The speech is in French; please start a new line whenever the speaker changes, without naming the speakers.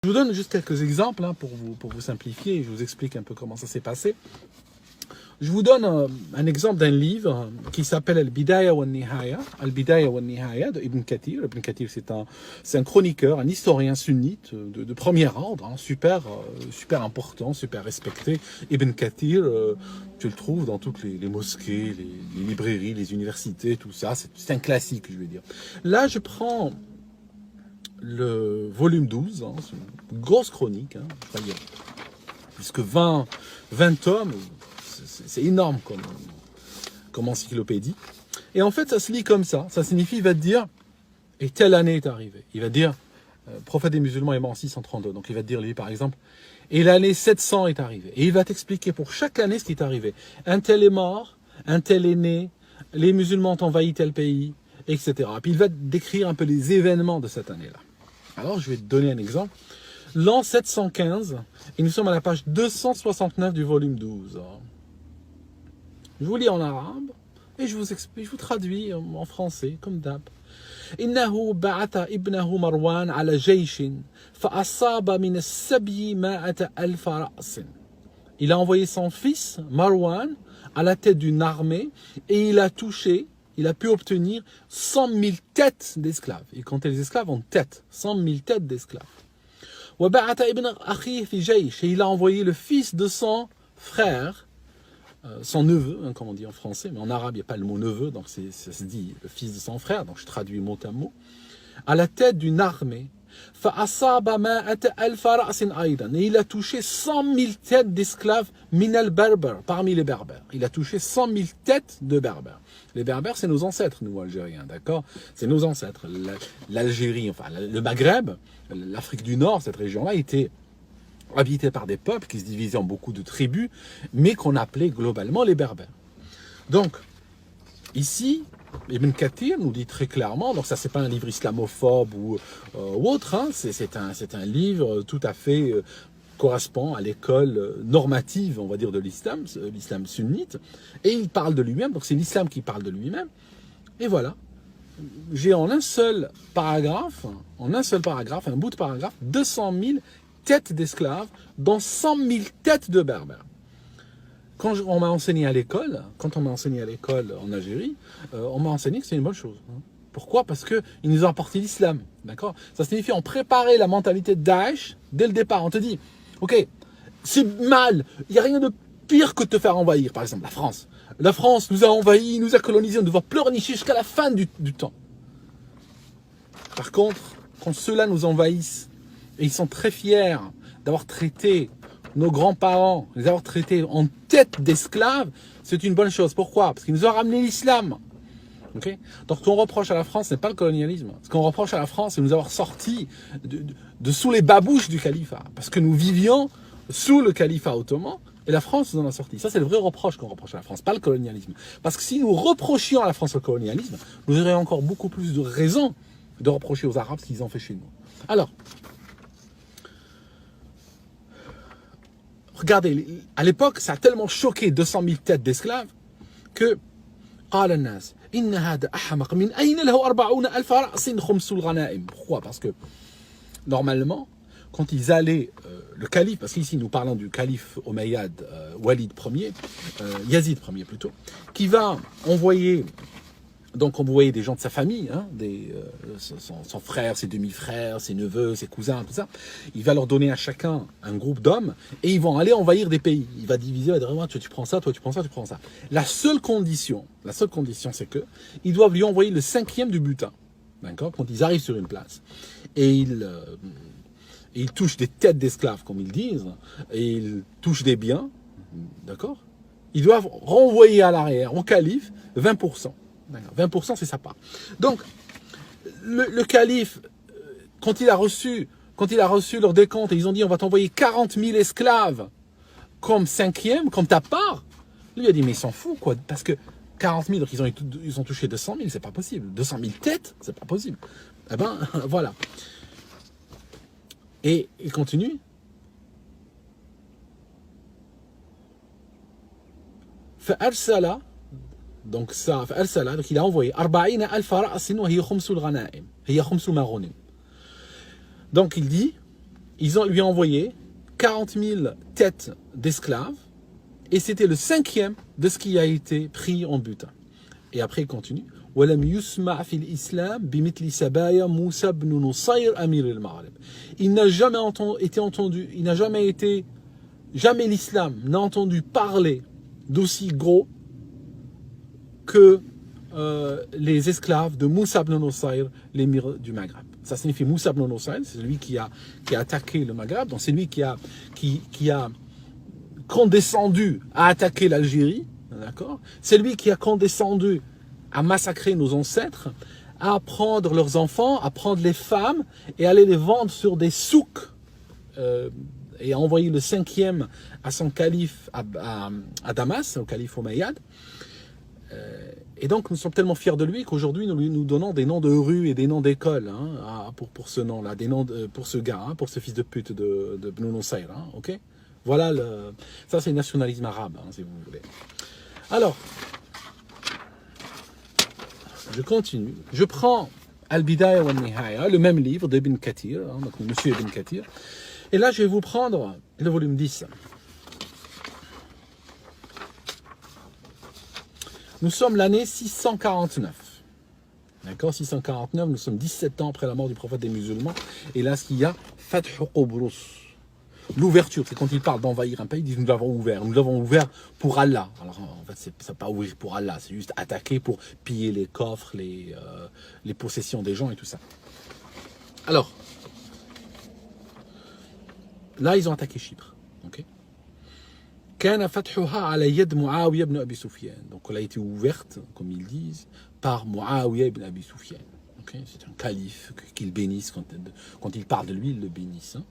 Je vous donne juste quelques exemples hein, pour vous simplifier, je vous explique un peu comment ça s'est passé. Je vous donne un exemple d'un livre qui s'appelle Al-Bidaya wa Nihaya, Al-Bidaya wa Nihaya de Ibn Kathir. Ibn Kathir, c'est un chroniqueur, un historien sunnite de premier ordre, hein, super important, super respecté. Ibn Kathir, tu le trouves dans toutes les mosquées, les librairies, les universités, tout ça. C'est un classique, je vais dire. Là, je prends le volume 12, hein, c'est une grosse chronique, hein, puisque 20 tomes, c'est énorme comme encyclopédie. Et en fait, ça se lit comme ça. Ça signifie, il va te dire, et telle année est arrivée. Il va te dire, prophète des musulmans est mort en 632. Donc il va te dire, lui, par exemple, et l'année 700 est arrivée. Et il va t'expliquer pour chaque année ce qui est arrivé. Un tel est mort, un tel est né, les musulmans ont envahi tel pays, etc. Puis il va te décrire un peu les événements de cette année-là. Alors, je vais te donner un exemple. L'an 715, et nous sommes à la page 269 du volume 12. Je vous lis en arabe et je vous explique, je vous traduis en français comme d'hab. إنه بعث ابنه مروان على جيش فأصاب من السبي 100,000 رأس. Il a envoyé son fils Marwan à la tête d'une armée et il a pu obtenir 100 000 têtes d'esclaves. Il comptait les esclaves en têtes, 100 000 têtes d'esclaves. وبعث ابن أخيه في جيش. Et il a envoyé le fils de son frère, son neveu, hein, comme on dit en français, mais en arabe, il n'y a pas le mot neveu, donc ça se dit le fils de son frère, donc je traduis mot à mot, à la tête d'une armée. فأصاب 100,000 رأس أيضا. Et il a touché 100 000 têtes d'esclaves min al-Berber, parmi les berbères. Il a touché 100 000 têtes de berbères. Les berbères, c'est nos ancêtres, nous, algériens, d'accord? C'est nos ancêtres. L'Algérie, enfin, le Maghreb, l'Afrique du Nord, cette région-là, était habité par des peuples qui se divisaient en beaucoup de tribus, mais qu'on appelait globalement les Berbères. Donc, ici, Ibn Kathir nous dit très clairement, donc ça c'est pas un livre islamophobe ou autre, hein, c'est un livre tout à fait correspond à l'école normative, on va dire, de l'islam sunnite, et il parle de lui-même, donc c'est l'islam qui parle de lui-même, et voilà. J'ai en un seul paragraphe, un bout de paragraphe, 200 000 têtes d'esclaves, dont 100 000 têtes de berbères. Quand on m'a enseigné à l'école, en Algérie, on m'a enseigné que c'est une bonne chose. Hein. Pourquoi? Parce qu'ils nous ont apporté l'islam. D'accord? Ça signifie on préparait la mentalité de Daesh dès le départ. On te dit, ok, c'est mal, il n'y a rien de pire que de te faire envahir. Par exemple, la France. La France nous a envahis, nous a colonisés, on doit pleurnicher jusqu'à la fin du temps. Par contre, quand ceux-là nous envahissent, et ils sont très fiers d'avoir traité nos grands-parents, les avoir traités en tête d'esclaves, c'est une bonne chose. Pourquoi? Parce qu'ils nous ont ramené l'islam. Okay? Donc ce qu'on reproche à la France, ce n'est pas le colonialisme. Ce qu'on reproche à la France, c'est de nous avoir sortis de sous les babouches du califat. Parce que nous vivions sous le califat ottoman, et la France nous en a sortis. Ça, c'est le vrai reproche qu'on reproche à la France, pas le colonialisme. Parce que si nous reprochions à la France le colonialisme, nous aurions encore beaucoup plus de raisons de reprocher aux Arabes ce qu'ils ont fait chez nous. Alors, regardez, à l'époque, ça a tellement choqué 200 000 têtes d'esclaves que pourquoi? Parce que normalement, quand ils allaient, le calife, parce qu'ici nous parlons du calife Omeyyade, Walid Ier, Yazid Ier plutôt, qui va envoyer, donc on voyait des gens de sa famille, hein, son frère, ses demi-frères, ses neveux, ses cousins, tout ça. Il va leur donner à chacun un groupe d'hommes et ils vont aller envahir des pays. Il va diviser, il va dire, tu prends ça, toi tu prends ça, tu prends ça. La seule condition, c'est que ils doivent lui envoyer le 5e du butin, d'accord, quand ils arrivent sur une place. Et ils touchent des têtes d'esclaves, comme ils disent, et ils touchent des biens, d'accord. Ils doivent renvoyer à l'arrière, au calife, 20%. 20% c'est sa part. Donc, le calife, quand il a reçu leur décompte, et ils ont dit on va t'envoyer 40 000 esclaves comme 5e, comme ta part, lui a dit mais ils s'en foutent quoi, parce que 40 000, donc ils ont touché 200 000, c'est pas possible. 200 000 têtes, c'est pas possible. Eh ben, voilà. Et il continue. فأرسل donc ça, donc il a envoyé 40,000 رأس وهي خمس الغنائم هي خمس المغانم. Donc il dit lui ont envoyé 40 000 têtes d'esclaves, et c'était le 5e de ce qui a été pris en butin. Et après il continue. ولم يسمع في الإسلام بمثل سبايا موسى بن نصير أمير المغرب. Il n'a jamais été entendu, jamais l'islam n'a entendu parler d'aussi gros que les esclaves de Moussa ibn Nusayr, l'émir du Maghreb. Ça signifie Moussa ibn Nusayr, c'est celui qui a attaqué le Maghreb, donc c'est lui qui a condescendu à attaquer l'Algérie, d'accord? C'est lui qui a condescendu à massacrer nos ancêtres, à prendre leurs enfants, à prendre les femmes et aller les vendre sur des souks, et à envoyer le 5e à son calife à Damas, au calife Omeyyade. Et donc nous sommes tellement fiers de lui qu'aujourd'hui nous donnons des noms de rues et des noms d'écoles, hein, pour ce nom-là, des noms pour ce gars, hein, pour ce fils de pute de Ibn Nusayr, hein, ok? Voilà, ça c'est le nationalisme arabe, hein, si vous voulez. Alors, je continue. Je prends Al-Bidaya wa Al-Nihaya, le même livre d'Ibn Kathir, hein, donc Monsieur Ibn Kathir. Et là, je vais vous prendre le volume 10. Nous sommes l'année 649. D'accord, 649, nous sommes 17 ans après la mort du prophète des musulmans. Et là, ce qu'il y a, Fath Qubrus. L'ouverture, c'est quand il parle d'envahir un pays, il dit nous l'avons ouvert pour Allah. Alors en fait, c'est pas ouvrir pour Allah, c'est juste attaquer pour piller les coffres, les possessions des gens et tout ça. Alors, là, ils ont attaqué Chypre. Ok. كان فتحها على يد معاوية بن أبي سفيان. Donc elle a été ouverte, comme ils disent, par Muawiyah ibn Abi Sufyan. Okay. C'est un calife qu'ils bénissent quand ils parlent de lui, ils le bénissent. Hein.